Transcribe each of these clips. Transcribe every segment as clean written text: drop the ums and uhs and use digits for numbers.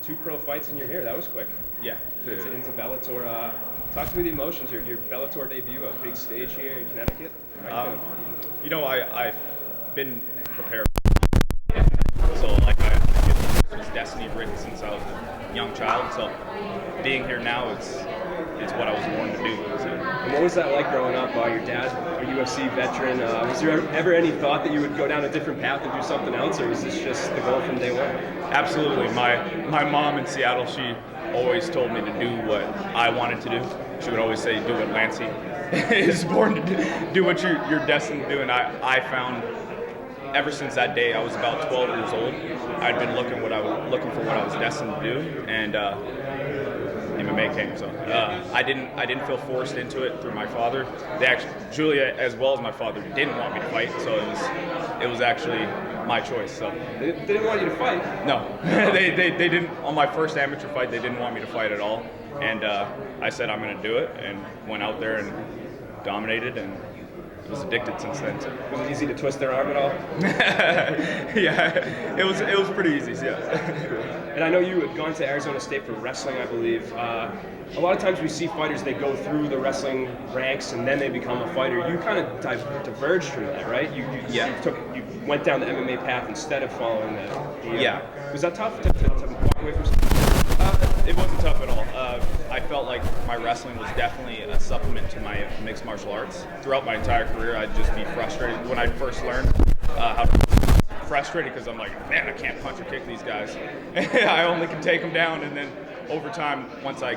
2 pro fights and you're here. That was quick. Yeah. Into Bellator. Talk to me the emotions. Your Bellator debut, a big stage here in Connecticut. I've been prepared. So like it was destiny written since I was a young child. So being here now, it's what I was born to do. So. And what was that like growing up? Your dad, a UFC veteran. Was there ever any thought that you would go down a different path and do something else, or was this just the goal from day one? Absolutely. My mom in Seattle, she always told me to do what I wanted to do. She would always say, do what Lancey is born to do. Do what you're destined to do. And I found, ever since that day, I was about 12 years old, I'd been looking for what I was destined to do, and MMA came. So I didn't feel forced into it through my father. Julia, as well as my father, didn't want me to fight. So it was actually my choice. So they didn't want you to fight? No, they didn't. On my first amateur fight, they didn't want me to fight at all, and I said I'm going to do it, and went out there and dominated, and was addicted since then. So. Was it easy to twist their arm at all? Yeah, it was pretty easy. Yeah. And I know you had gone to Arizona State for wrestling, I believe. A lot of times we see fighters, they go through the wrestling ranks and then they become a fighter. You kind of diverged from that, right? You went down the MMA path instead of following the yeah. Was that tough to walk away from something? It wasn't tough at all. I felt like my wrestling was definitely a supplement to my mixed martial arts. Throughout my entire career, I'd just be frustrated. When I first learned how to frustrated because I'm like, man, I can't punch or kick these guys. I only can take them down, and then over time, once I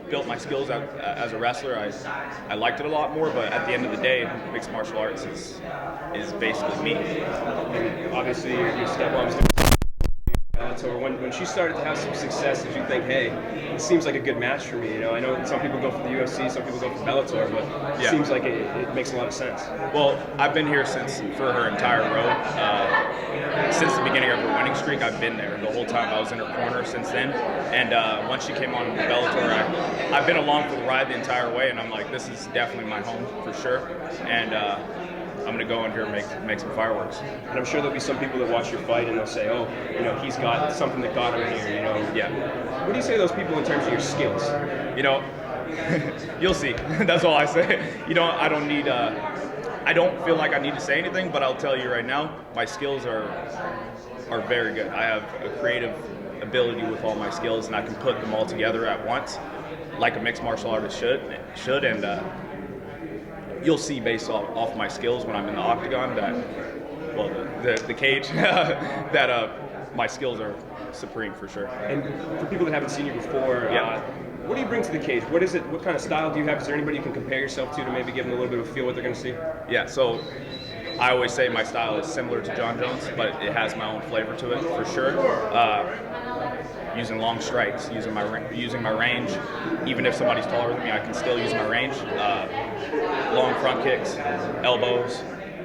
built my skills as a wrestler, I liked it a lot more. But at the end of the day, mixed martial arts is basically me. And obviously, your stepmom's doing so when she started to have some success, did you think, hey, it seems like a good match for me? You know, I know some people go for the UFC, some people go for Bellator, but it seems like it makes a lot of sense. Well, I've been here for her entire road. Since the beginning of her winning streak, I've been there. The whole time I was in her corner since then. And once she came on with Bellator, I've been along for the ride the entire way, and I'm like, this is definitely my home for sure. And I'm going to go in here and make some fireworks. And I'm sure there'll be some people that watch your fight and they'll say, oh, you know, he's got something that got him here, you know. Yeah. What do you say to those people in terms of your skills? You know, you'll see. That's all I say. You know, I don't feel like I need to say anything, but I'll tell you right now, my skills are very good. I have a creative ability with all my skills, and I can put them all together at once, like a mixed martial artist should, and you'll see based off my skills when I'm in the octagon that, well, the cage, that my skills are supreme for sure. And for people that haven't seen you before, what do you bring to the cage? What is it? What kind of style do you have? Is there anybody you can compare yourself to maybe give them a little bit of a feel what they're going to see? Yeah, so I always say my style is similar to Jon Jones, but it has my own flavor to it for sure. Using long strikes, using my range. Even if somebody's taller than me, I can still use my range. Long front kicks, elbows,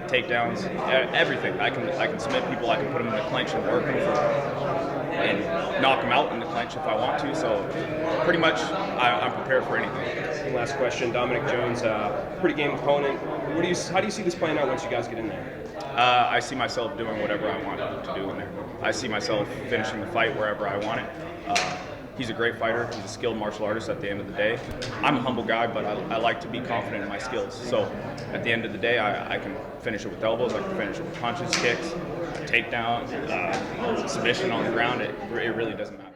takedowns, everything. I can submit people. I can put them in the clinch and work them and knock them out in the clinch if I want to. So pretty much, I'm prepared for anything. Last question, Dominic Jones, pretty game opponent. How do you see this playing out once you guys get in there? I see myself doing whatever I want to do in there. I see myself finishing the fight wherever I want it. He's a great fighter. He's a skilled martial artist at the end of the day. I'm a humble guy, but I like to be confident in my skills. So at the end of the day, I can finish it with elbows, I can finish it with punches, kicks, takedown, submission on the ground. It really doesn't matter.